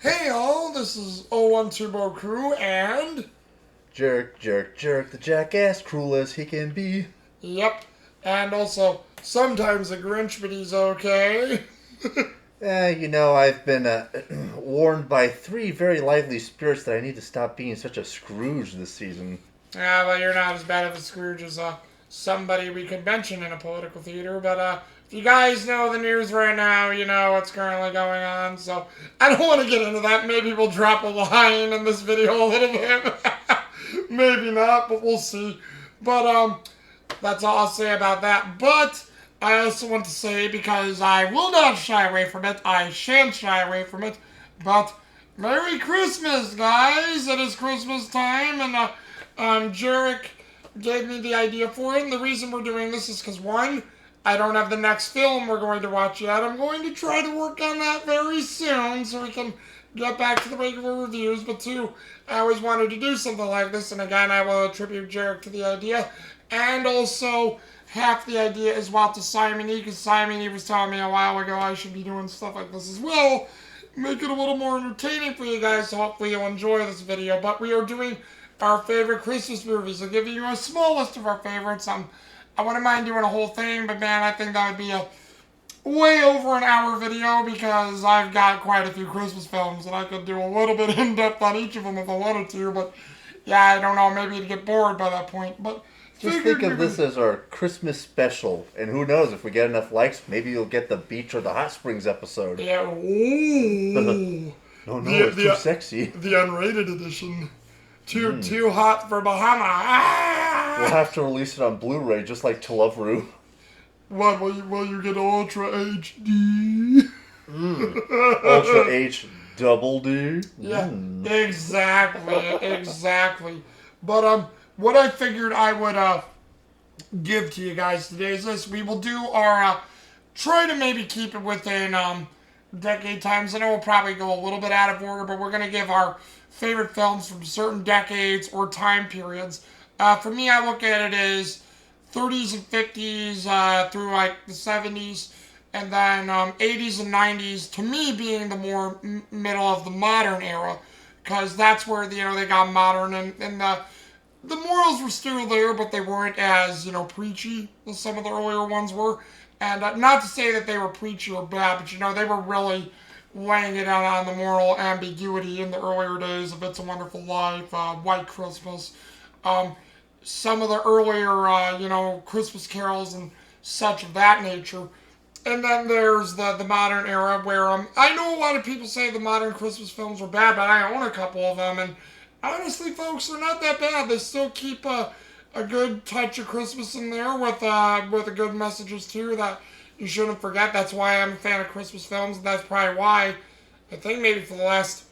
Hey all, this is 01 Turbo Crew and... Jerk, jerk, jerk, the jackass, cruel as he can be. Yep, and also, sometimes a Grinch, but he's okay. I've been warned by three very lively spirits that I need to stop being such a Scrooge this season. Yeah, well, you're not as bad of a Scrooge as somebody we could mention in a political theater, but if you guys know the news right now, you know what's currently going on, so I don't want to get into that. Maybe we'll drop a line in this video a little bit. Maybe not, but we'll see. But that's all I'll say about that. But I also want to say, because I will not shy away from it, I shan't shy away from it, but Merry Christmas, guys! It is Christmas time, and Jarek gave me the idea for it, and the reason we're doing this is because, one, I don't have the next film we're going to watch yet. I'm going to try to work on that very soon so we can get back to the regular reviews, but two, I always wanted to do something like this, and again, I will attribute Jarek to the idea, and also half the idea as well to Simon E, because Simon E was telling me a while ago I should be doing stuff like this as well, make it a little more entertaining for you guys, so hopefully you'll enjoy this video. But we are doing our favorite Christmas movies. I'll give you a small list of our favorites. I wouldn't mind doing a whole thing, but man, I think that would be a way over an hour video because I've got quite a few Christmas films and I could do a little bit in depth on each of them if I wanted to, but yeah, I don't know, maybe you'd get bored by that point, but just think of this as our Christmas special, and who knows, if we get enough likes, maybe you'll get the beach or the hot springs episode. Yeah, ooh. No, it's too sexy. The unrated edition. Too hot for Bahama. Ah! We'll have to release it on Blu-ray, just like Telovru. What, will you get Ultra HD? Ultra H double D? Yeah, exactly. But, what I figured I would, give to you guys today is this. We will do our, try to maybe keep it within, decade times. I know we'll probably go a little bit out of order, but we're going to give our favorite films from certain decades or time periods. For me, I look at it as 30s and 50s through like the 70s, and then 80s and 90s, to me being the more middle of the modern era, because that's where they got modern, and the morals were still there, but they weren't as preachy as some of the earlier ones were. And not to say that they were preachy or bad, but they were really laying it out on the moral ambiguity in the earlier days of It's a Wonderful Life, White Christmas, some of the earlier, Christmas carols and such of that nature. And then there's the modern era where I know a lot of people say the modern Christmas films are bad, but I own a couple of them, and honestly, folks, they're not that bad. They still keep a good touch of Christmas in there with the good messages too that you shouldn't forget. That's why I'm a fan of Christmas films, and that's probably why I think maybe for the last,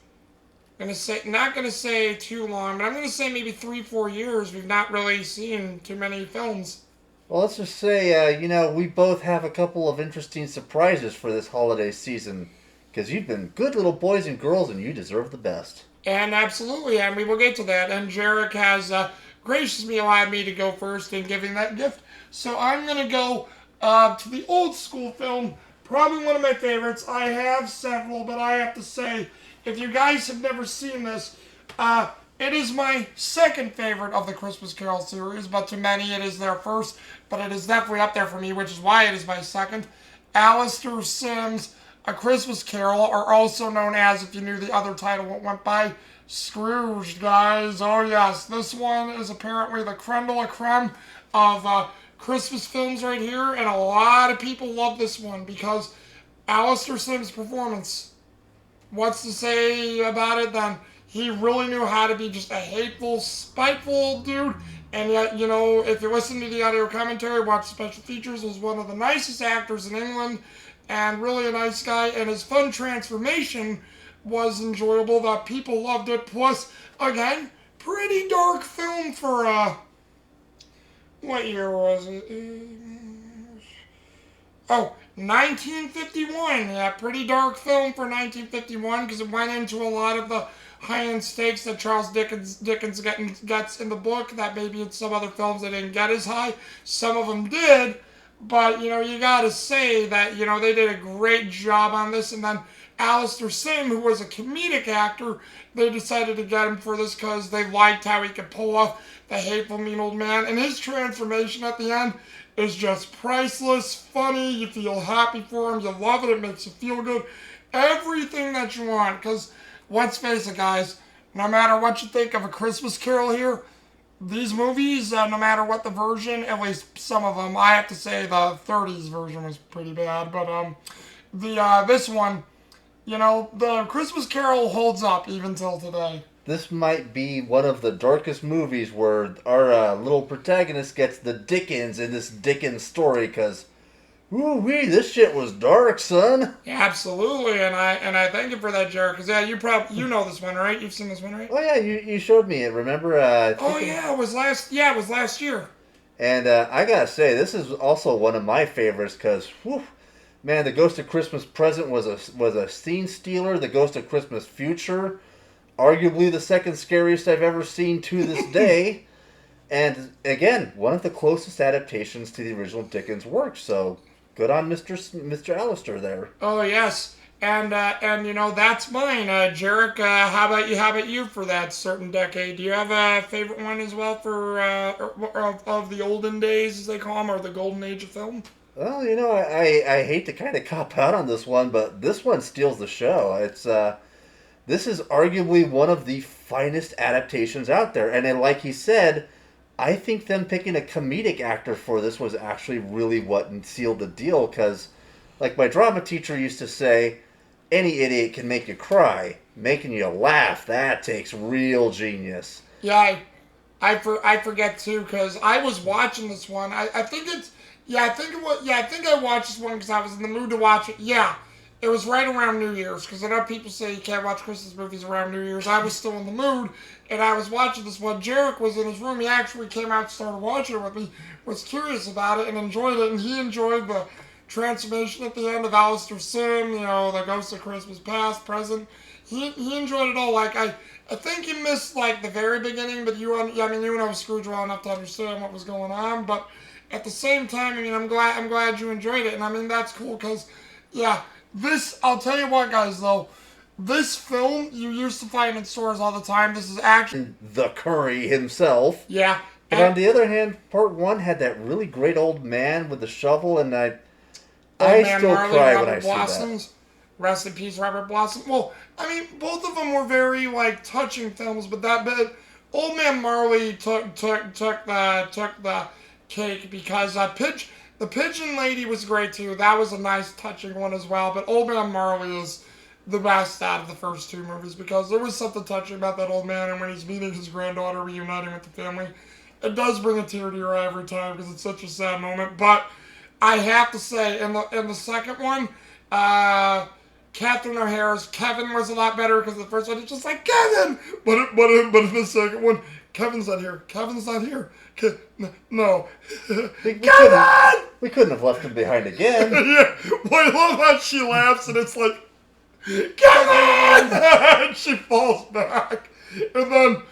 not gonna say too long, but I'm gonna say maybe 3-4 years we've not really seen too many films. Well, let's just say, we both have a couple of interesting surprises for this holiday season, because you've been good little boys and girls, and you deserve the best. And absolutely, and we will get to that. And Jarek has graciously allowed me to go first in giving that gift. So I'm going to go to the old school film, probably one of my favorites. I have several, but I have to say, if you guys have never seen this, it is my second favorite of the Christmas Carol series, but to many it is their first, but it is definitely up there for me, which is why it is my second. Alistair Sim's A Christmas Carol, or also known as, if you knew the other title it went by, Scrooge, guys. Oh yes, this one is apparently the creme de la creme of Christmas films right here, and a lot of people love this one because Alistair Sim's performance. What's to say about it then? He really knew how to be just a hateful, spiteful dude, and yet, if you listen to the audio commentary, watch the special features, was one of the nicest actors in England, and really a nice guy, and his fun transformation was enjoyable, that people loved it. Plus, again, pretty dark film for, what year was it? Oh, 1951. Yeah, pretty dark film for 1951, because it went into a lot of the high-end stakes that Charles Dickens gets in the book, that maybe in some other films they didn't get as high. Some of them did, but, you gotta say that, they did a great job on this, and then Alistair Sim, who was a comedic actor, they decided to get him for this because they liked how he could pull off the hateful, mean old man. And his transformation at the end is just priceless, funny. You feel happy for him. You love it. It makes you feel good. Everything that you want. Because let's face it, guys, no matter what you think of A Christmas Carol here, these movies, no matter what the version, at least some of them, I have to say the 30s version was pretty bad, but this one, the Christmas Carol holds up even till today. This might be one of the darkest movies where our little protagonist gets the Dickens in this Dickens story, because woo-wee, this shit was dark, son. Yeah, absolutely, and I thank you for that, Jared. Because you know this one, right? You've seen this one, right? Oh yeah, you showed me it. Remember? It was last year. And I gotta say, this is also one of my favorites because, man, the Ghost of Christmas Present was a scene stealer. The Ghost of Christmas Future, arguably the second scariest I've ever seen to this day. And again, one of the closest adaptations to the original Dickens work. So good on Mr. Alistair there. Oh yes, and that's mine, Jarek. How about you? How about you for that certain decade? Do you have a favorite one as well for of the olden days, as they call them, or the golden age of film? Well, I hate to kind of cop out on this one, but this one steals the show. This is arguably one of the finest adaptations out there, and then, like he said, I think them picking a comedic actor for this was actually really what sealed the deal, because, like my drama teacher used to say, any idiot can make you cry. Making you laugh, that takes real genius. Yeah, I forget too, because I was watching this one. I think I watched this one because I was in the mood to watch it. Yeah, it was right around New Year's, because I know people say you can't watch Christmas movies around New Year's. I was still in the mood, and I was watching this one. Jarek was in his room. He actually came out and started watching it with me, was curious about it, and enjoyed it, and he enjoyed the transformation at the end of Alistair Sim, the Ghost of Christmas Past, Present. He enjoyed it all. Like, I think he missed, like, the very beginning, but you know Scrooge well enough to understand what was going on, but at the same time, I'm glad you enjoyed it, and that's cool, because, yeah, I'll tell you what, guys, though. This film you used to find in stores all the time. This is actually the Curry himself. Yeah. But on the other hand, part one had that really great old man with the shovel, and I still cry when I see that. Rest in peace, Robert Blossom. Well, both of them were very touching films, but Old Man Marley took the cake, because the Pigeon Lady was great too. That was a nice, touching one as well. But Old Man Marley is the best out of the first two movies, because there was something touching about that old man, and when he's meeting his granddaughter, reuniting with the family, it does bring a tear to your eye every time, because it's such a sad moment. But I have to say, in the second one, Catherine O'Hara's Kevin was a lot better, because the first one it's just like Kevin, but in the second one, Kevin's not here. Kevin's not here. No. Kevin! We couldn't have left him behind again. Yeah. Well, I love how she laughs, and it's like, Kevin! And she falls back. And then,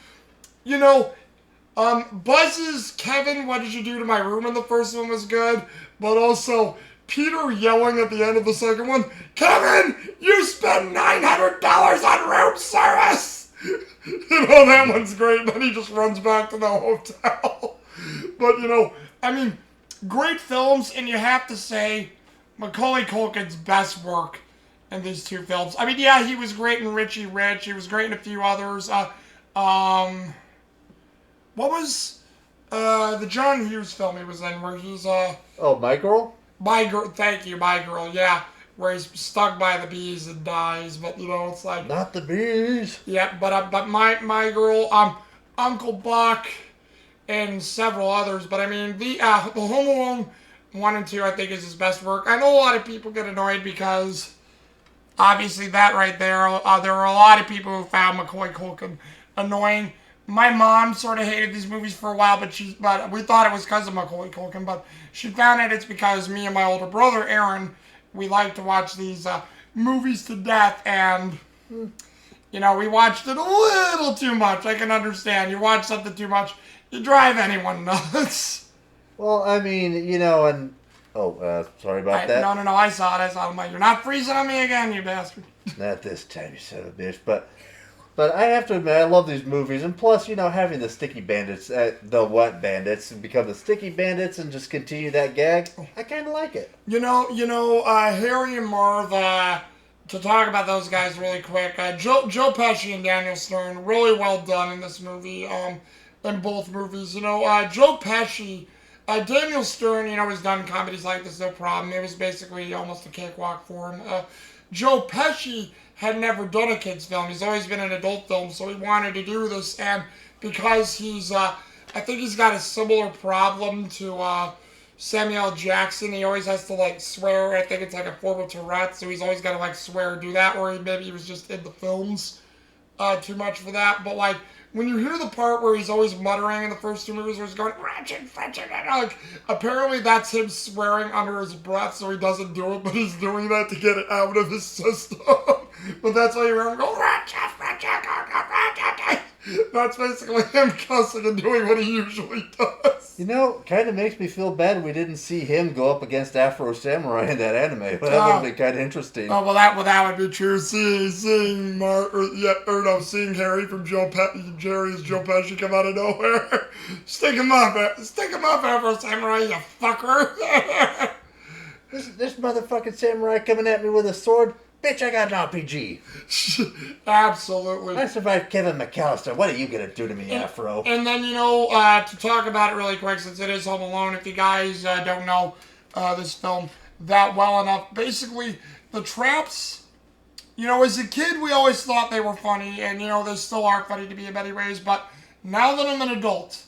Buzz's Kevin, what did you do to my room in the first one was good, but also Peter yelling at the end of the second one, Kevin, you spent $900 on room service! That one's great, and then he just runs back to the hotel. But, great films, and you have to say, Macaulay Culkin's best work in these two films. He was great in Richie Rich, he was great in a few others. What was the John Hughes film he was in, where he's, My Girl? My Girl, thank you, My Girl, yeah. Where he's stung by the bees and dies, but, it's like... Not the bees! Yeah, but My Girl, Uncle Buck, and several others, but the Home Alone 1 and 2, I think, is his best work. I know a lot of people get annoyed because, obviously, that right there, there are a lot of people who found Macaulay Culkin annoying. My mom sort of hated these movies for a while, but we thought it was because of Macaulay Culkin, but she found out it's because me and my older brother, Aaron, we like to watch these movies to death, and, we watched it a little too much. I can understand. You watch something too much, you drive anyone nuts. Well, and Oh, sorry about that. No, I saw it. I'm like, you're not freezing on me again, you bastard. Not this time, you son of a bitch. But I have to admit, I love these movies, and plus, having the sticky bandits, the wet bandits, and become the sticky bandits, and just continue that gag, I kind of like it. Harry and Marv. To talk about those guys really quick, Joe Pesci and Daniel Stern, really well done in this movie. In both movies, Joe Pesci, Daniel Stern, has done comedies like this, no problem. It was basically almost a cakewalk for him. Joe Pesci had never done a kids film. He's always been an adult film, so he wanted to do this. And because I think he's got a similar problem to Samuel Jackson. He always has to swear. I think it's like a form of Tourette, so he's always got to swear or do that. Or maybe he was just in the films too much for that. But when you hear the part where he's always muttering in the first two movies, where he's going wretched, apparently that's him swearing under his breath, so he doesn't do it, but he's doing that to get it out of his system. But that's why you hear him go wretched. That's basically him cussing and doing what he usually does. Kind of makes me feel bad we didn't see him go up against Afro Samurai in that anime. But that would have been kind of interesting. Oh, well, that would be true. Seeing Harry from Jerry's Joe Pesci come out of nowhere. Stick him up, Afro Samurai, you fucker. This motherfucking samurai coming at me with a sword. Bitch, I got an RPG. Absolutely. I survived Kevin McAllister. What are you going to do to me, Afro? And then, to talk about it really quick, since it is Home Alone, if you guys don't know this film that well enough, basically, the traps, as a kid, we always thought they were funny, and, they still are funny to me in many ways, but now that I'm an adult,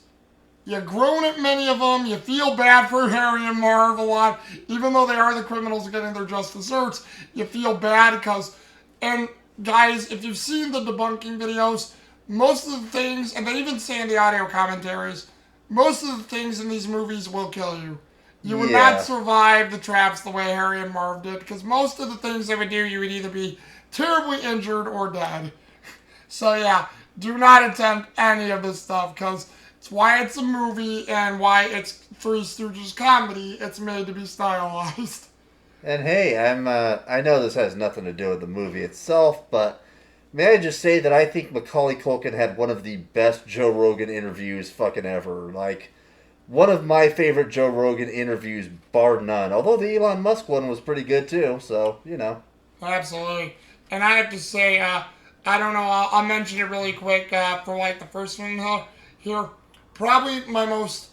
you've grown at many of them. You feel bad for Harry and Marv a lot. Even though they are the criminals getting their just desserts, you feel bad because... And guys, if you've seen the debunking videos, most of the things, and they even say in the audio commentaries, most of the things in these movies will kill you. You would not survive the traps the way Harry and Marv did, because most of the things they would do, you would either be terribly injured or dead. So yeah, do not attempt any of this stuff, because... It's why it's a movie and why it's Three Stooges comedy. It's made to be stylized. And hey, I know this has nothing to do with the movie itself, but may I just say that I think Macaulay Culkin had one of the best Joe Rogan interviews fucking ever. One of my favorite Joe Rogan interviews, bar none. Although the Elon Musk one was pretty good too, so, Absolutely. And I have to say, I don't know, I'll mention it really quick for the first one here. Probably my most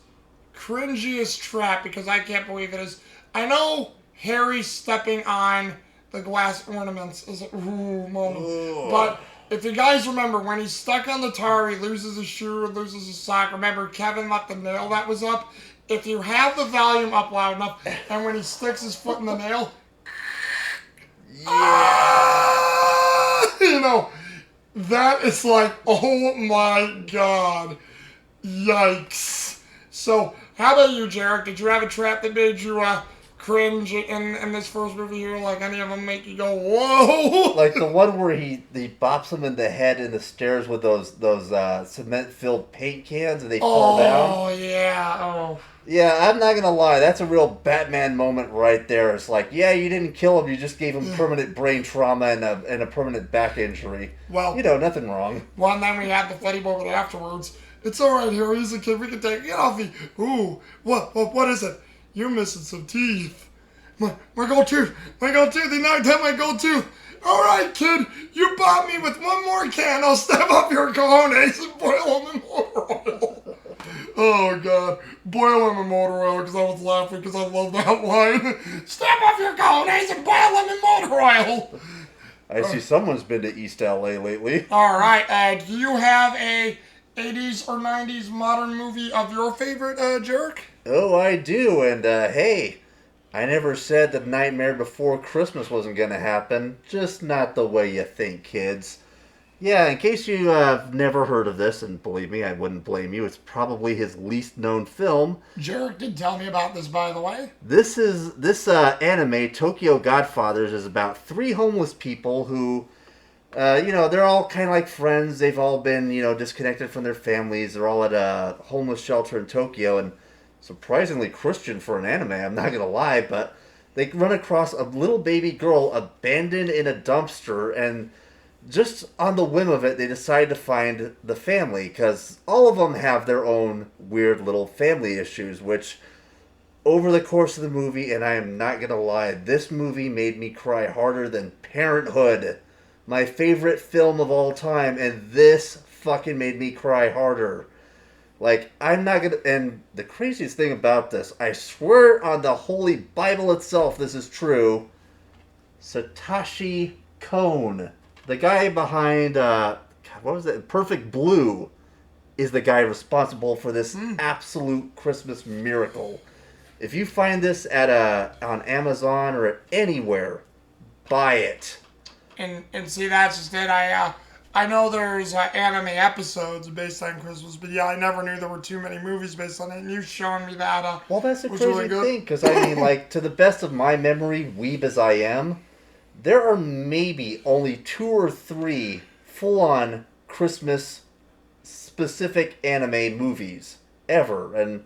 cringiest trap, because I can't believe it is. I know Harry stepping on the glass ornaments is a moment. But if you guys remember, when he's stuck on the tar, he loses his shoe and loses his sock. Remember, Kevin left the nail that was up. If you have the volume up loud enough, and when he sticks his foot in the nail, that is oh my god. Yikes. So, how about you, Jarek? Did you have a trap that made you cringe in this first movie here? Any of them make you go, whoa? The one where he bops him in the head in the stairs with those cement-filled paint cans and they fall down. Oh, yeah. Oh. Yeah, I'm not going to lie. That's a real Batman moment right there. It's yeah, you didn't kill him. You just gave him permanent brain trauma and a permanent back injury. Well, nothing wrong. Well, and then we had the funny moment afterwards. It's alright, Harry. He's a kid. We can take it off you. Ooh, what is it? You're missing some teeth. My gold tooth. My gold tooth. They knocked out my gold tooth. Alright, kid. You bought me with one more can. I'll step up your cojones and boil them in motor oil. Oh, God. Boil them in motor oil, because I was laughing because I love that line. Step up your cojones and boil them in motor oil. I see someone's been to East LA lately. Alright, do you have a 80s or 90s modern movie of your favorite, Jarek? Oh, I do, and hey, I never said that Nightmare Before Christmas wasn't going to happen. Just not the way you think, kids. Yeah, in case you have never heard of this, and believe me, I wouldn't blame you, it's probably his least known film. Jarek did tell me about this, by the way. This anime, Tokyo Godfathers, is about three homeless people who... they're all kind of like friends. They've all been, disconnected from their families. They're all at a homeless shelter in Tokyo, and surprisingly Christian for an anime, I'm not going to lie, but they run across a little baby girl abandoned in a dumpster, and just on the whim of it, they decide to find the family, because all of them have their own weird little family issues, which over the course of the movie, and I am not going to lie, this movie made me cry harder than Parenthood, my favorite film of all time, and this fucking made me cry harder. Like, I'm not gonna. And the craziest thing about this, I swear on the Holy Bible itself, this is true. Satoshi Kon, the guy behind, what was it? Perfect Blue, is the guy responsible for this absolute Christmas miracle. If you find this at on Amazon or anywhere, buy it. And see, that's just it. I know there's anime episodes based on Christmas, but yeah, I never knew there were too many movies based on it. And you showing me that Well, that's the was crazy really good. thing, because I mean, like, to the best of my memory, weeb as I am, there are maybe only 2 or 3 full-on Christmas specific anime movies ever, and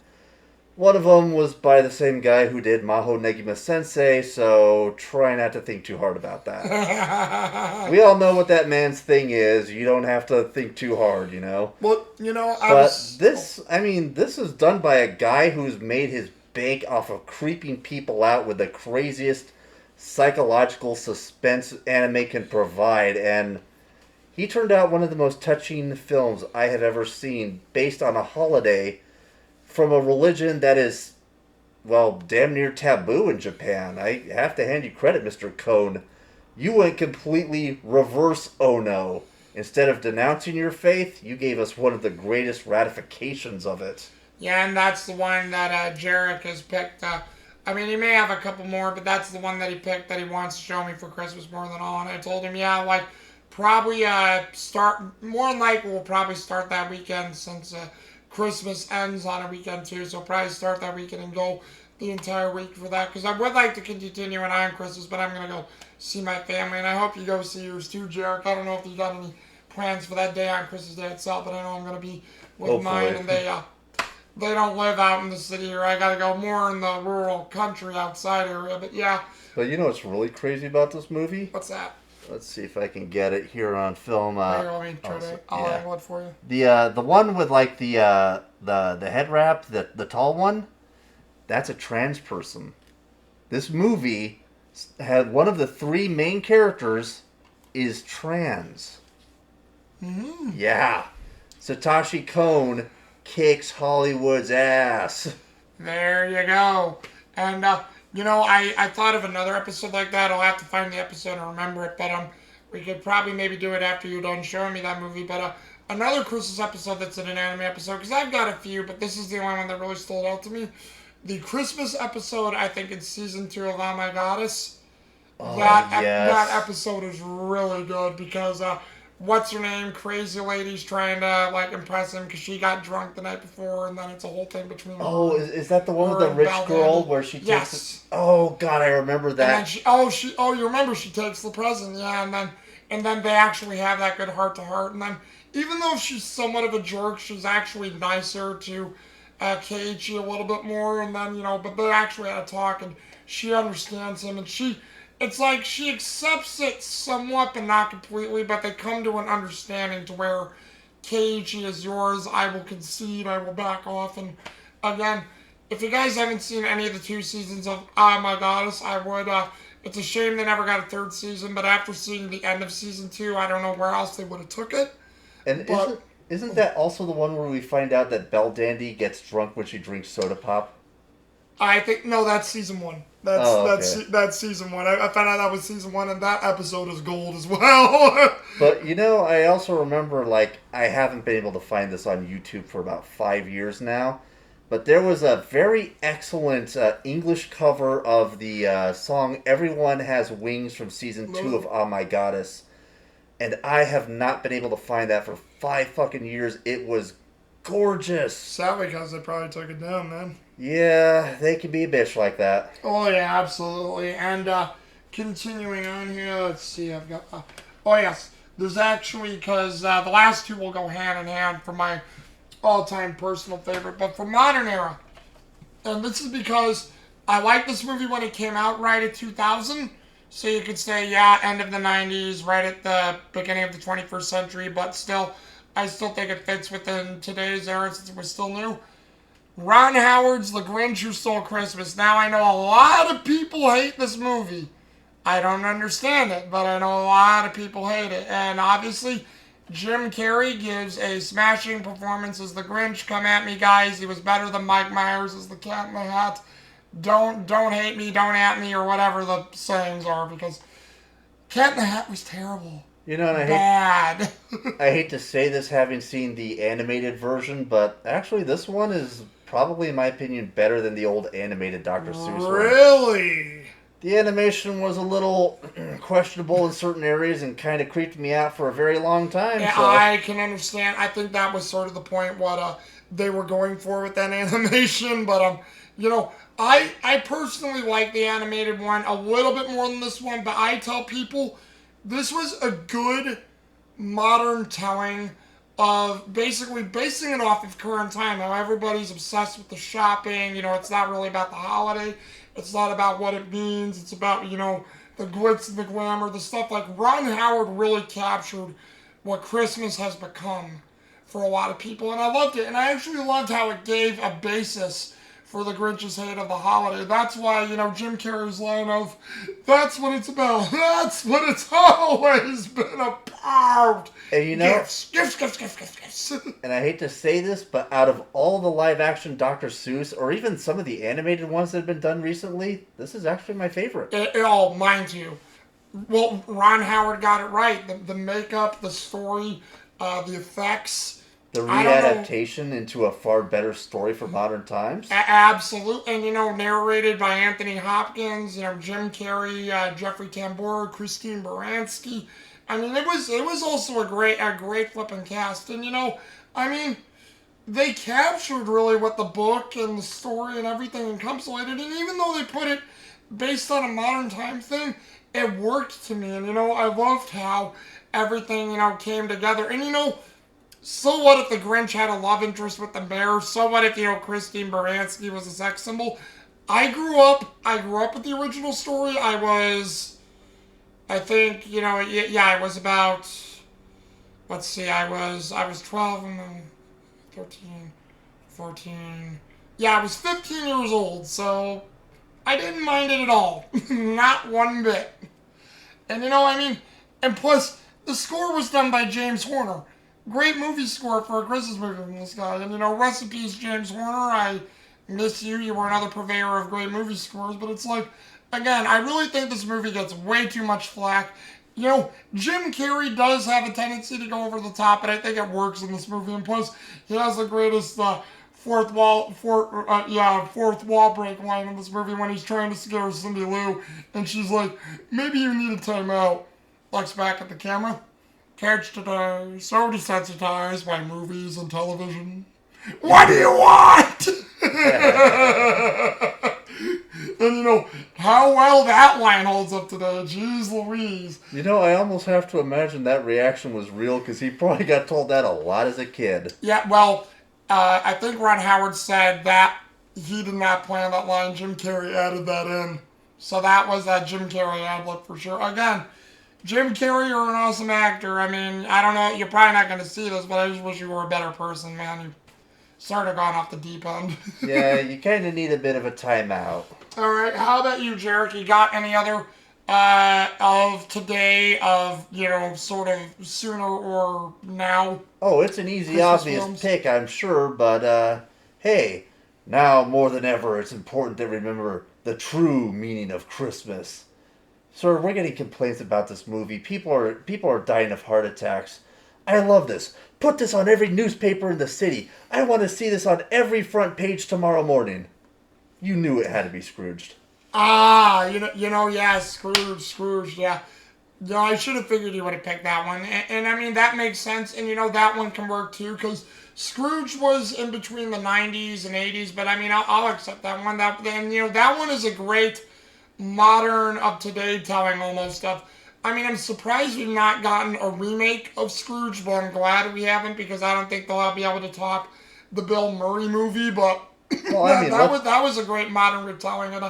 one of them was by the same guy who did Maho Negima Sensei, so try not to think too hard about that. We all know what that man's thing is. You don't have to think too hard, you know? Well, This is done by a guy who's made his bank off of creeping people out with the craziest psychological suspense anime can provide, and he turned out one of the most touching films I have ever seen, based on a holiday from a religion that is, well, damn near taboo in Japan. I have to hand you credit, Mr. Cone. You went completely reverse Ono. Instead of denouncing your faith, you gave us one of the greatest ratifications of it. Yeah, and that's the one that Jarek has picked. I mean, he may have a couple more, but that's the one that he picked that he wants to show me for Christmas more than all. And I told him, yeah, like, probably start, more than likely, we'll probably start that weekend since Christmas ends on a weekend too, so probably start that weekend and go the entire week for that, because I would like to continue it on Christmas, but I'm going to go see my family, and I hope you go see yours too, Jarek. I don't know if you got any plans for that day on Christmas Day itself, but I know I'm going to be with Hopefully. mine, and they don't live out in the city here. I got to go more in the rural country outside area, but yeah. But you know what's really crazy about this movie? What's that? Let's see if I can get it here on film. I'll angle it for you. The one with like the head wrap, the tall one, that's a trans person. This movie had one of the 3 main characters is trans. Mm-hmm. Yeah, Satoshi Kon kicks Hollywood's ass. There you go. And I thought of another episode like that. I'll have to find the episode and remember it. But we could probably maybe do it after you're done showing me that movie. But another Christmas episode that's in an anime episode, because I've got a few, but this is the only one that really stood out to me. The Christmas episode, I think, in season 2 of Oh My Goddess. Oh, That episode is really good because what's her name? Crazy lady's trying to like impress him because she got drunk the night before, and then it's a whole thing between. Oh, is that the one with the rich girl where she takes? Yes. Oh God, I remember that. And then you remember she takes the present, yeah, and then they actually have that good heart to heart, and then even though she's somewhat of a jerk, she's actually nicer to Keiichi a little bit more, and then but they actually had a talk, and she understands him, and it's like she accepts it somewhat, but not completely, but they come to an understanding to where Keiichi is yours, I will concede, I will back off, and again, if you guys haven't seen any of the 2 seasons of Oh My Goddess, I would, it's a shame they never got a 3rd season, but after seeing the end of season 2, I don't know where else they would have took it. And isn't that also the one where we find out that Belle Dandy gets drunk when she drinks soda pop? I think, no, that's season 1. That's season 1. I found out that was season 1, and that episode is gold as well. But, I also remember, like, I haven't been able to find this on YouTube for about 5 years now, but there was a very excellent English cover of the song Everyone Has Wings from season 2 of Oh My Goddess, and I have not been able to find that for 5 fucking years. It was gorgeous. Sadly, because they probably took it down, man. Yeah, they can be a bitch like that. Oh, yeah, absolutely. And continuing on here, let's see, I've got... oh, yes. There's actually, because the last 2 will go hand in hand for my all-time personal favorite. But for modern era, And this is because I liked this movie when it came out right at 2000. So you could say, yeah, end of the 90s, right at the beginning of the 21st century, but still, I still think it fits within today's era since it was still new. Ron Howard's The Grinch Who Stole Christmas. Now, I know a lot of people hate this movie. I don't understand it, but I know a lot of people hate it. And obviously, Jim Carrey gives a smashing performance as the Grinch. Come at me, guys. He was better than Mike Myers as the Cat in the Hat. Don't hate me, don't at me, or whatever the sayings are, because Cat in the Hat was terrible. You know, and Bad. I hate to say this having seen the animated version, but actually this one is probably, in my opinion, better than the old animated Dr. Seuss one. Really? The animation was a little questionable in certain areas and kind of creeped me out for a very long time. Yeah, So. I can understand. I think that was sort of the point what they were going for with that animation. But you know, I personally like the animated one a little bit more than this one. But I tell people this was a good modern telling of basically basing it off of current time. How everybody's obsessed with the shopping. You know, it's not really about the holiday. It's not about what it means. It's about, you know, the glitz and the glamour, the stuff like Ron Howard really captured what Christmas has become for a lot of people. And I loved it. And I actually loved how it gave a basis for the Grinch's hate of the holiday. That's why, you know, Jim Carrey's line of, that's what it's about. That's what it's always been about. And you know, Gifts. and I hate to say this, but out of all the live action Dr. Seuss, or even some of the animated ones that have been done recently, this is actually my favorite. Oh, mine too. Well, Ron Howard got it right. The makeup, the story, the effects. The readaptation into a far better story for modern times. Absolutely. And, you know, narrated by Anthony Hopkins, you know, Jim Carrey, Jeffrey Tambor, Christine Baranski. I mean, it was also a great flipping cast. And, you know, I mean, they captured really what the book and the story and everything encapsulated. And even though they put it based on a modern time thing, it worked to me. And, you know, I loved how everything, you know, came together. And, you know, so what if the Grinch had a love interest with the mayor? So what if, you know, Christine Baranski was a sex symbol? I grew up with the original story. I think, you know, yeah, I was about, let's see, I was 12 and then 13, 14. Yeah, I was 15 years old, so I didn't mind it at all. Not one bit. And, you know, I mean, and plus, the score was done by James Horner. Great movie score for a Christmas movie from this guy. And, you know, rest in peace, James Horner. I miss you. You were another purveyor of great movie scores. But it's like, again, I really think this movie gets way too much flack. You know, Jim Carrey does have a tendency to go over the top, but I think it works in this movie. And plus, he has the greatest fourth wall break line in this movie when he's trying to scare Cindy Lou, and she's like, "Maybe you need a timeout." Looks back at the camera. Kids today, so desensitized by movies and television. What do you want? And you know, how well that line holds up today. Jeez Louise. You know, I almost have to imagine that reaction was real because he probably got told that a lot as a kid. Yeah, well, I think Ron Howard said that he did not plan that line. Jim Carrey added that in. So that was that Jim Carrey ad lib for sure. Again, Jim Carrey, you're an awesome actor. I mean, I don't know, you're probably not going to see this, but I just wish you were a better person, man. You sort of gone off the deep end. Yeah, you kind of need a bit of a timeout. All right, how about you, Jarek? You got any other of today, of, you know, sort of sooner or now? Oh, it's an easy, Christmas obvious films? pick, I'm sure, but, hey, now more than ever, it's important to remember the true meaning of Christmas. Sir, we're getting complaints about this movie. People are dying of heart attacks. I love this. Put this on every newspaper in the city. I want to see this on every front page tomorrow morning. You knew it had to be Scrooged. Ah, yeah, Scrooge, yeah. Yeah, I should have figured you would have picked that one. And I mean, that makes sense. And, you know, that one can work too, because Scrooge was in between the 90s and 80s. But, I mean, I'll accept that one. And, you know, that one is a great modern, up-to-date telling almost stuff. I mean, I'm surprised we've not gotten a remake of Scrooge, but I'm glad we haven't, because I don't think they'll be able to top the Bill Murray movie. But Well, I that, mean, that was that was a great modern retelling. And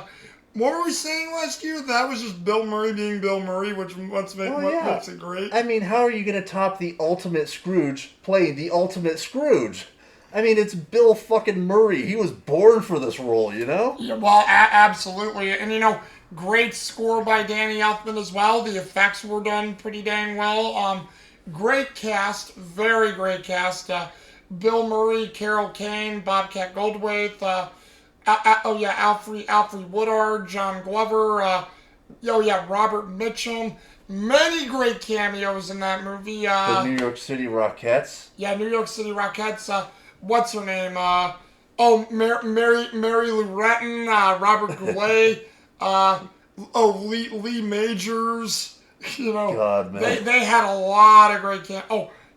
what were we saying last year? That was just Bill Murray being Bill Murray, which well, what yeah. makes it great. I mean, how are you going to top the ultimate Scrooge playing the ultimate Scrooge? I mean, it's Bill fucking Murray. He was born for this role, you know? Yeah, well, absolutely, and great score by Danny Elfman as well. The effects were done pretty dang well. Great cast, very great cast. Bill Murray, Carol Kane, Bobcat Goldthwait. Oh yeah, Alfred Woodard, John Glover. Oh yeah, Robert Mitchum. Many great cameos in that movie. The New York City Rockettes. Yeah, New York City Rockettes. What's her name? Mary Lou Retton, Robert Goulet, Lee Majors. God, man. They had a lot of great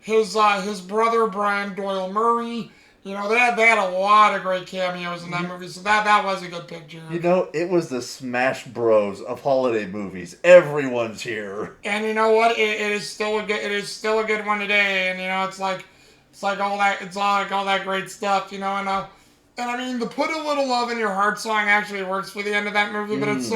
his brother Brian Doyle Murray. They had a lot of great cameos in that movie, so that was a good picture. It was the Smash Bros of holiday movies. Everyone's here. And you know what? It is still a good one today. And it's like all that great stuff. And I mean, the "Put a Little Love in Your Heart" song actually works for the end of that movie, but it's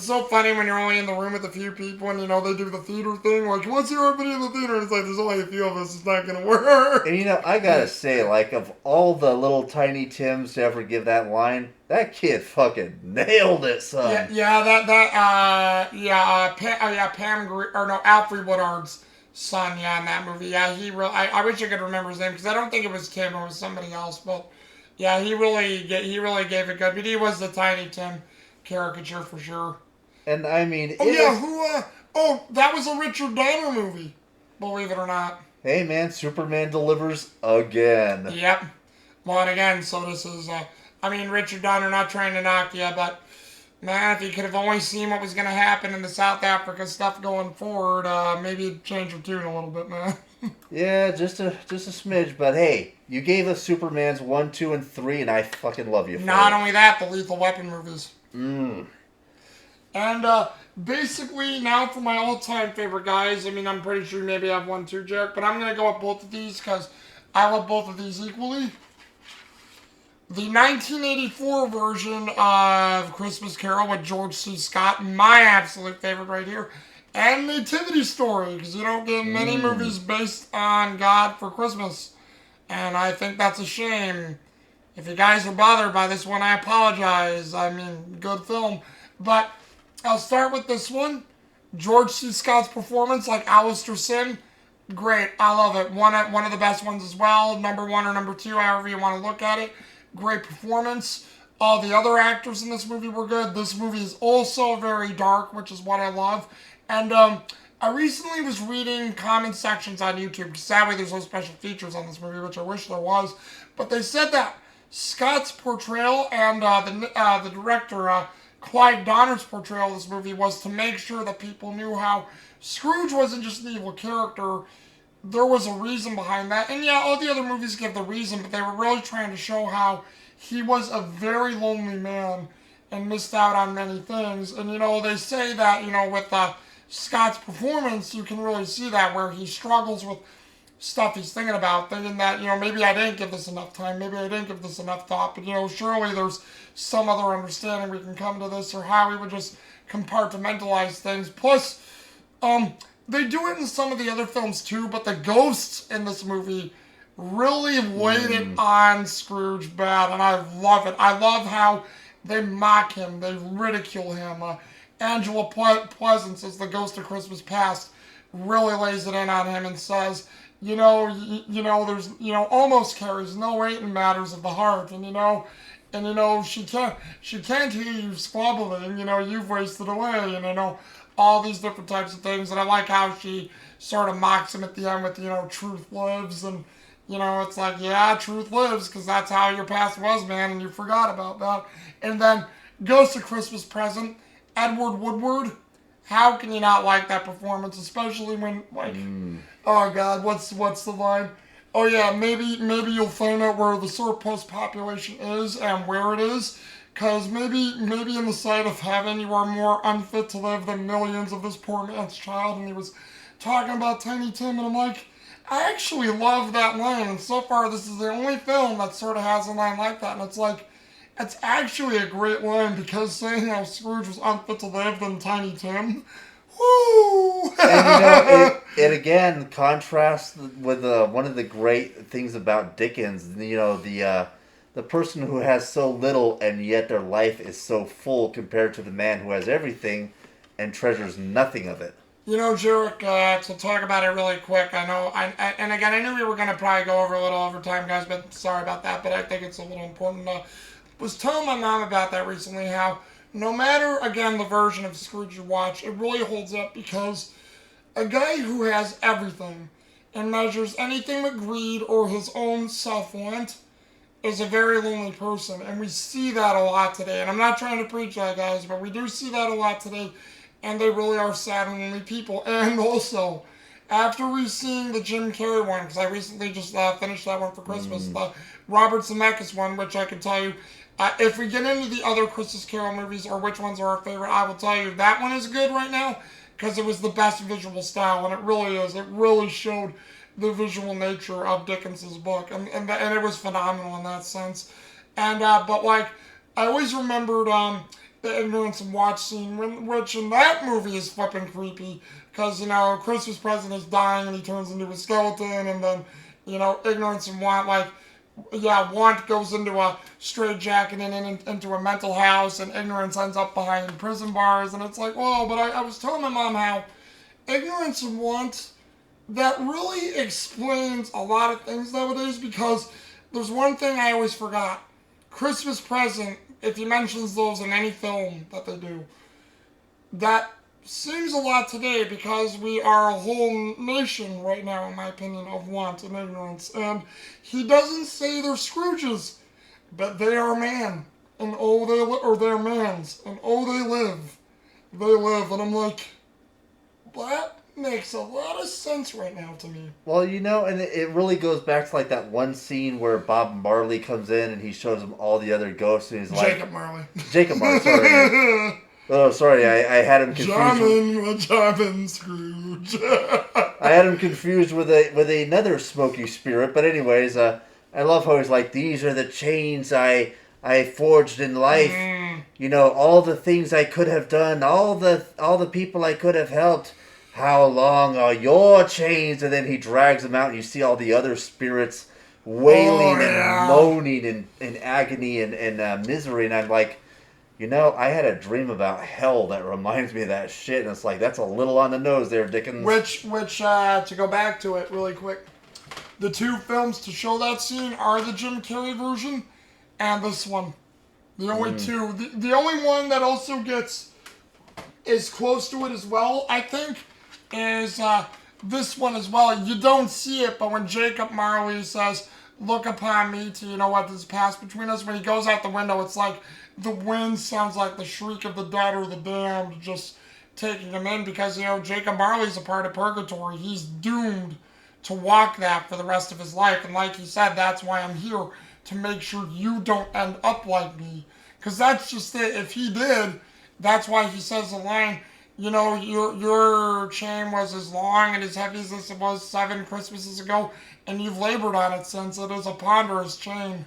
so funny when you're only in the room with a few people and they do the theater thing. Like, what's your opening in the theater? It's like there's only a few of us. It's not gonna work. And I gotta say, like, of all the little tiny Tims to ever give that line, that kid fucking nailed it, son. Alfred Woodard's son. Yeah, in that movie. Yeah, I wish I could remember his name because I don't think it was Tim. It was somebody else, but. Yeah, he really gave it good, but he was the Tiny Tim caricature for sure. And I mean, that was a Richard Donner movie, believe it or not. Hey man, Superman delivers again. Yep. Well, and again, so this is, Richard Donner, not trying to knock you, but man, if you could have only seen what was going to happen in the South Africa stuff going forward, maybe it'd change your tune a little bit, man. Yeah, just a smidge, but hey, you gave us Superman's 1, 2, and 3, and I fucking love you for Not it. only that, the Lethal Weapon movies. And basically, now for my all-time favorite guys, I'm pretty sure maybe I have one too, Jarek, but I'm going to go with both of these because I love both of these equally. The 1984 version of Christmas Carol with George C. Scott, my absolute favorite right here. And Nativity Story, because you don't get many movies based on God for Christmas. And I think that's a shame. If you guys are bothered by this one, I apologize. Good film. But I'll start with this one. George C. Scott's performance, like Alistair Sim, great. I love it. One of the best ones as well. Number one or number two, however you want to look at it. Great performance. All the other actors in this movie were good. This movie is also very dark, which is what I love. And I recently was reading comment sections on YouTube, because sadly there's no special features on this movie, which I wish there was. But they said that Scott's portrayal and the director, Clive Donner's portrayal of this movie was to make sure that people knew how Scrooge wasn't just an evil character. There was a reason behind that. And yeah, all the other movies give the reason, but they were really trying to show how he was a very lonely man and missed out on many things. And, they say that, with Scott's performance, you can really see that, where he struggles with stuff he's thinking about, thinking that, maybe I didn't give this enough time, maybe I didn't give this enough thought, but, surely there's some other understanding we can come to this, or how we would just compartmentalize things. Plus, they do it in some of the other films too, but the ghosts in this movie really laid it on Scrooge bad, and I love it. I love how they mock him, they ridicule him. Angela Pleasance, as the ghost of Christmas Past, really lays it in on him and says, there's, almost carries no weight in matters of the heart, and she can't hear you squabbling, you've wasted away, and all these different types of things. And I like how she sort of mocks him at the end with, truth lives, and it's like, yeah, truth lives, because that's how your past was, man, and you forgot about that. And then Ghost of Christmas Present, Edward Woodward. How can you not like that performance, especially when, oh God, what's the line? Oh yeah, maybe you'll find out where the surplus population is and where it is, because maybe in the sight of heaven you are more unfit to live than millions of this poor man's child. And he was talking about Tiny Tim, and I'm like, I actually love that line, and so far this is the only film that sort of has a line like that, and it's like, That's actually a great line because saying how Scrooge was unfit to live than Tiny Tim. Woo! And you know, it again contrasts with one of the great things about Dickens. You know, the person who has so little and yet their life is so full compared to the man who has everything and treasures nothing of it. You know, Jarek, to talk about it really quick, I know, and again, I knew we were going to probably go over a little over time, guys, but sorry about that, but I think it's a little important. Was telling my mom about that recently, how no matter, again, the version of Scrooge you watch, it really holds up because a guy who has everything and measures anything with greed or his own self-want is a very lonely person, and we see that a lot today. And I'm not trying to preach that, guys, but we do see that a lot today, and they really are sad and lonely people. And also, after we've seen the Jim Carrey one, because I recently just finished that one for Christmas, the Robert Zemeckis one, which I can tell you, if we get into the other Christmas Carol movies or which ones are our favorite, I will tell you that one is good right now because it was the best visual style, and it really is. It really showed the visual nature of Dickens's book, and it was phenomenal in that sense. And but like I always remembered the ignorance and watch scene, which in that movie is flipping creepy because you know Christmas present is dying and he turns into a skeleton, and then you know ignorance and want want goes into a straitjacket and into a mental house, and ignorance ends up behind prison bars, and it's like whoa. But I was telling my mom how ignorance and want that really explains a lot of things nowadays because there's one thing I always forgot. Christmas present, if he mentions those in any film that they do, that seems a lot today because we are a whole nation right now, in my opinion, of want and ignorance. And he doesn't say they're Scrooges, but they are man. And oh, they're mans. And oh, they live. They live. And I'm like, that makes a lot of sense right now to me. Well, you know, and it really goes back to like that one scene where Bob Marley comes in and he shows him all the other ghosts, and he's like, Jacob Marley, sorry. Oh, sorry, I had him confused. Jarman Scrooge. I had him confused with another smoky spirit, but anyways, I love how he's like, these are the chains I forged in life. You know, all the things I could have done, all the people I could have helped. How long are your chains? And then he drags them out, and you see all the other spirits wailing and moaning in agony and misery. And I'm like, you know, I had a dream about hell that reminds me of that shit. And it's like, that's a little on the nose there, Dickens. Which to go back to it really quick, the two films to show that scene are the Jim Carrey version and this one. The only two. The only one that also gets is close to it as well, I think, is this one as well. You don't see it, but when Jacob Marley says, look upon me to, you know what, this passed between us, when he goes out the window, it's like the wind sounds like the shriek of the dead or the damned just taking him in because, you know, Jacob Marley's a part of purgatory. He's doomed to walk that for the rest of his life. And like he said, that's why I'm here, to make sure you don't end up like me. Because that's just it. If he did, that's why he says the line, you know, your chain was as long and as heavy as this was 7 Christmases ago, and you've labored on it since. It is a ponderous chain.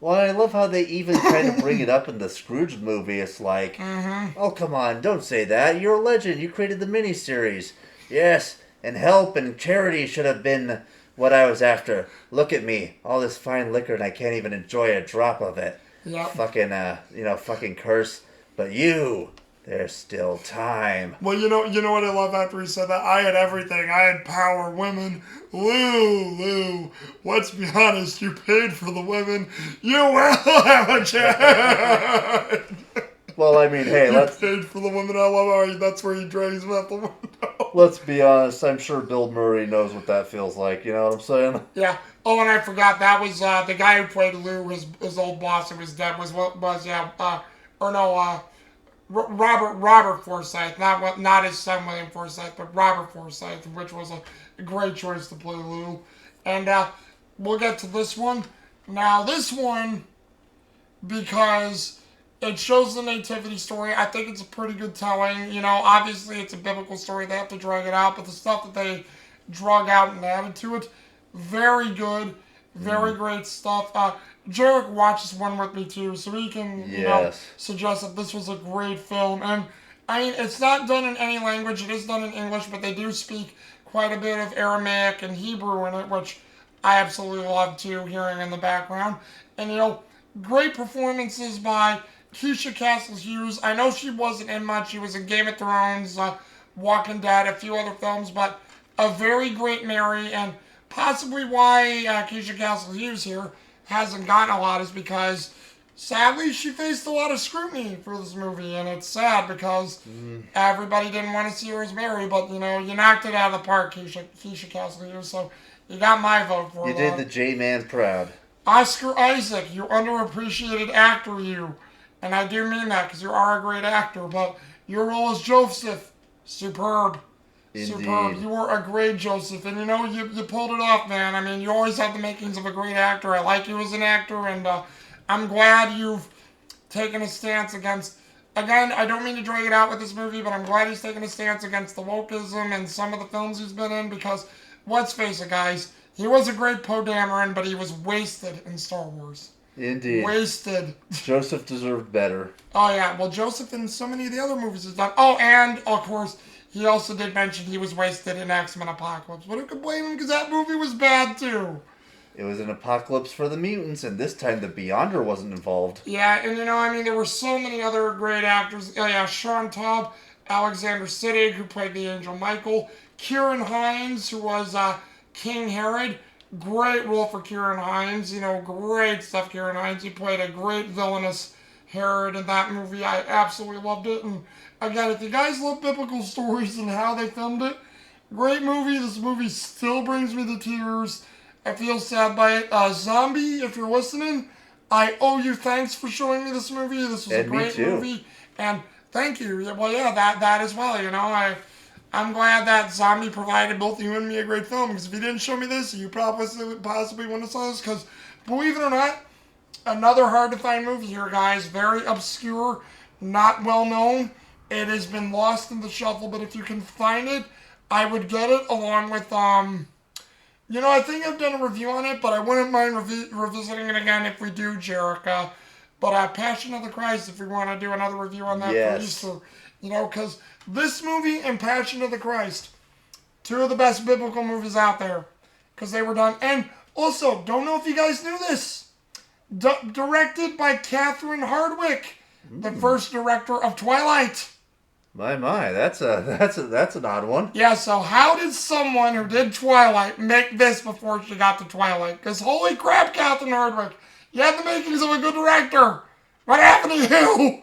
Well, I love how they even kind of bring it up in the Scrooge movie. It's like, oh, come on, don't say that. You're a legend. You created the miniseries. Yes, and help and charity should have been what I was after. Look at me. All this fine liquor, and I can't even enjoy a drop of it. Yep. Fucking curse. But you... there's still time. Well, you know what I love after he said that? I had everything. I had power, women. Lou, let's be honest. You paid for the women. You will have a chance. Well, I mean, hey, you paid for the women. I love how that's where he drags him out the window. Let's be honest. I'm sure Bill Murray knows what that feels like. You know what I'm saying? Yeah. Oh, and I forgot that was the guy who played Lou, his old boss who was dead. Robert Forsythe, not his son William Forsythe, but Robert Forsythe, which was a great choice to play Lou. And we'll get to this one. Now, this one, because it shows the nativity story, I think it's a pretty good telling. You know, obviously it's a biblical story, they have to drag it out, but the stuff that they drug out and added to it, very good. Very great stuff. Jarek watched this one with me too, so he can, Yes. suggest that this was a great film. And I mean, it's not done in any language; it is done in English, but they do speak quite a bit of Aramaic and Hebrew in it, which I absolutely love too, hearing in the background. And great performances by Keisha Castle Hughes. I know she wasn't in much; she was in Game of Thrones, Walking Dead, a few other films, but a very great Mary, and possibly why Keisha Castle Hughes here hasn't gotten a lot is because sadly she faced a lot of scrutiny for this movie, and it's sad because everybody didn't want to see her as Mary, but you knocked it out of the park, Keisha Castle Hughes, so you got my vote for You that. did the J-Man proud. Oscar Isaac, you underappreciated actor, you. And I do mean that because you are a great actor, but your role as Joseph, superb. Indeed. Superb. You were a great Joseph, and you pulled it off, man. I mean, you always have the makings of a great actor. I like you as an actor, and I'm glad you've taken a stance against. Again, I don't mean to drag it out with this movie, but I'm glad he's taken a stance against the wokeism and some of the films he's been in because, let's face it, guys, he was a great Poe Dameron, but he was wasted in Star Wars. Indeed. Wasted. Joseph deserved better. Oh, yeah. Well, Joseph in so many of the other movies has done. Oh, and, of course, he also did mention he was wasted in X-Men Apocalypse. But who could blame him because that movie was bad, too. It was an apocalypse for the mutants, and this time the Beyonder wasn't involved. Yeah, and there were so many other great actors. Oh, yeah, Sean Taub, Alexander Siddig, who played the Angel Michael, Kieran Hines, who was King Herod. Great role for Kieran Hines. Great stuff, Kieran Hines. He played a great villainous Herod in that movie. I absolutely loved it. And again, if you guys love biblical stories and how they filmed it, great movie. This movie still brings me to tears. I feel sad by it. Zombie, if you're listening, I owe you thanks for showing me this movie. This was a great movie. And thank you. Well, yeah, that as well. I'm glad that Zombie provided both you and me a great film, because if you didn't show me this, you possibly wouldn't have saw this, because believe it or not, another hard-to-find movie here, guys. Very obscure, not well-known. It has been lost in the shuffle, but if you can find it, I would get it along with, I think I've done a review on it, but I wouldn't mind revisiting it again if we do, Jericho. But Passion of the Christ, if we want to do another review on that for Easter. Because this movie and Passion of the Christ, two of the best biblical movies out there, because they were done. And also, don't know if you guys knew this, directed by Catherine Hardwicke, the first director of Twilight. My, that's an odd one. Yeah, so how did someone who did Twilight make this before she got to Twilight? Because holy crap, Catherine Hardwicke, you had the makings of a good director. What happened to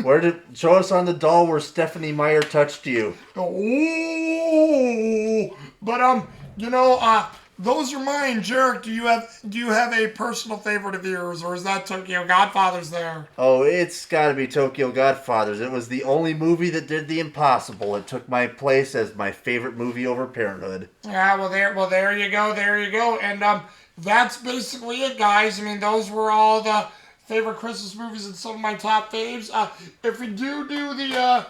you? Show us on the doll where Stephanie Meyer touched you. Oh, but those are mine. Jarek, do you have a personal favorite of yours, or is that Tokyo Godfathers there? Oh, it's got to be Tokyo Godfathers. It was the only movie that did the impossible. It took my place as my favorite movie over Parenthood. Yeah, there you go, and that's basically it, guys. I mean, those were all the favorite Christmas movies and some of my top faves. If we do the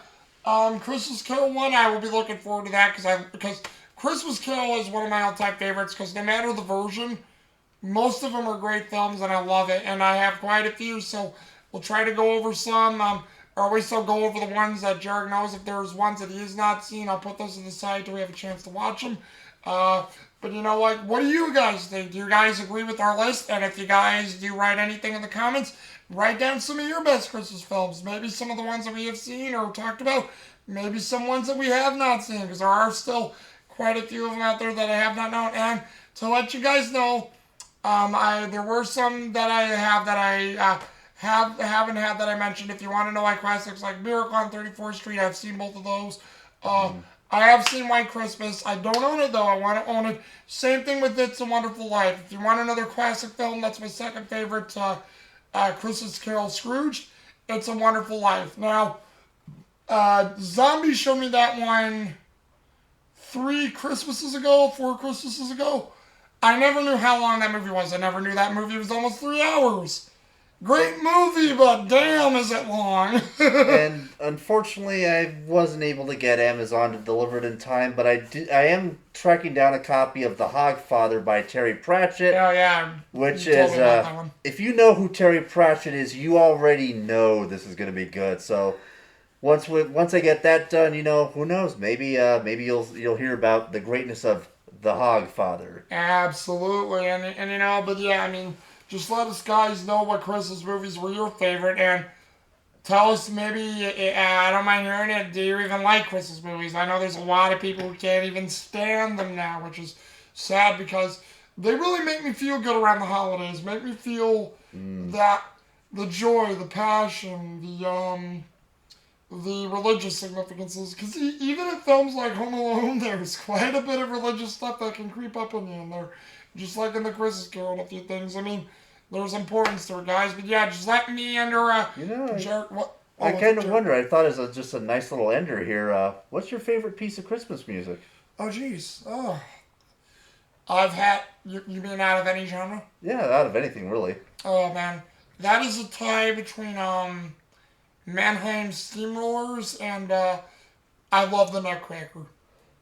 Christmas Carol one, I will be looking forward to that because Christmas Carol is one of my all-time favorites because no matter the version, most of them are great films and I love it. And I have quite a few, so we'll try to go over some. Or at least I'll go over the ones that Jared knows. If there's ones that he has not seen, I'll put those to the side till we have a chance to watch them. But what do you guys think? Do you guys agree with our list? And if you guys do write anything in the comments, write down some of your best Christmas films. Maybe some of the ones that we have seen or talked about. Maybe some ones that we have not seen, because there are still quite a few of them out there that I have not known. And to let you guys know, there were some that I have that I haven't had that I mentioned. If you want to know, classics like Miracle on 34th Street, I've seen both of those. I have seen White Christmas. I don't own it, though. I want to own it. Same thing with It's a Wonderful Life. If you want another classic film, that's my second favorite, Christmas Carol Scrooged. It's a Wonderful Life. Now, Zombie showed me that one 4 Christmases ago. I never knew how long that movie was. I never knew that movie was almost 3 hours. Great movie, but damn, is it long. And unfortunately, I wasn't able to get Amazon to deliver it in time, but I am tracking down a copy of The Hogfather by Terry Pratchett, Yeah, yeah. which You told is, me about that one. if you know who Terry Pratchett is, you already know this is going to be good. So once I get that done, who knows? Maybe you'll hear about the greatness of The Hogfather. Absolutely, and but yeah, I mean, just let us guys know what Christmas movies were your favorite, and tell us maybe. I don't mind hearing it. Do you even like Christmas movies? I know there's a lot of people who can't even stand them now, which is sad because they really make me feel good around the holidays. Make me feel that the joy, the passion, the religious significances. Because even in films like Home Alone, there's quite a bit of religious stuff that can creep up on you in there. Just like in the Christmas Carol and a few things. I mean, there's importance to it, guys. But yeah, just let me under You know, Jared, what? I Oh, kind of Jared. wonder. I thought it was just a nice little ender here. What's your favorite piece of Christmas music? Oh, jeez. Oh, I've had. You mean out of any genre? Yeah, out of anything really. Oh man, that is a tie between Mannheim Steamrollers and I love the Nutcracker.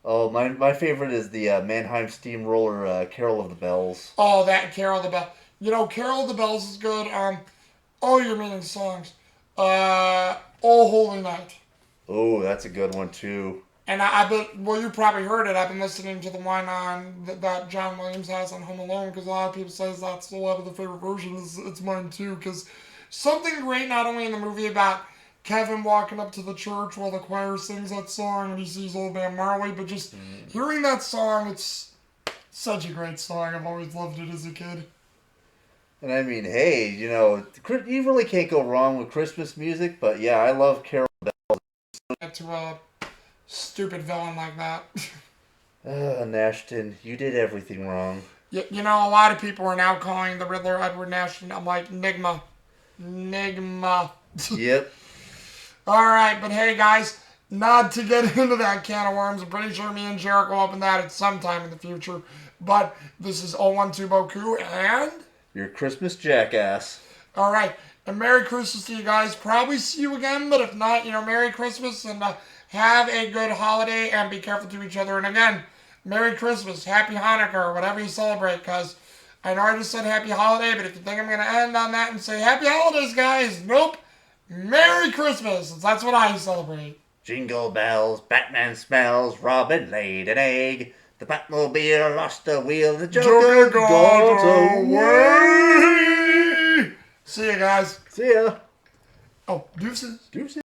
Oh, my favorite is the Mannheim Steamroller Carol of the Bells. Oh, that Carol of the Bells. Carol of the Bells is good. Oh, you're meaning songs. Oh Holy Night. Oh, that's a good one too. And I bet, well, you probably heard it. I've been listening to the one on that John Williams has on Home Alone because a lot of people say that's a lot of the favorite version. It's mine too because something great not only in the movie about Kevin walking up to the church while the choir sings that song and he sees Old Man Marley, but just hearing that song, it's such a great song. I've always loved it as a kid. And I mean, hey, you really can't go wrong with Christmas music. But yeah, I love Carol. To a stupid villain like that. Nashton, you did everything wrong. A lot of people are now calling the Riddler Edward Nashton. I'm like, Nigma. Nigma. Yep. Alright, but hey guys, not to get into that can of worms. I'm pretty sure me and Jericho will open that at some time in the future. But this is 012 Boku and... Your Christmas jackass. Alright, and Merry Christmas to you guys. Probably see you again, but if not, Merry Christmas and have a good holiday and be careful to each other. And again, Merry Christmas, Happy Hanukkah, or whatever you celebrate, because I know I just said Happy Holiday, but if you think I'm going to end on that and say Happy Holidays, guys, nope. Merry Christmas. That's what I celebrate. Jingle bells, Batman smells, Robin laid an egg. The Batmobile lost the wheel, the Joker got away. See you guys. See ya. Oh, deuces. Deuces.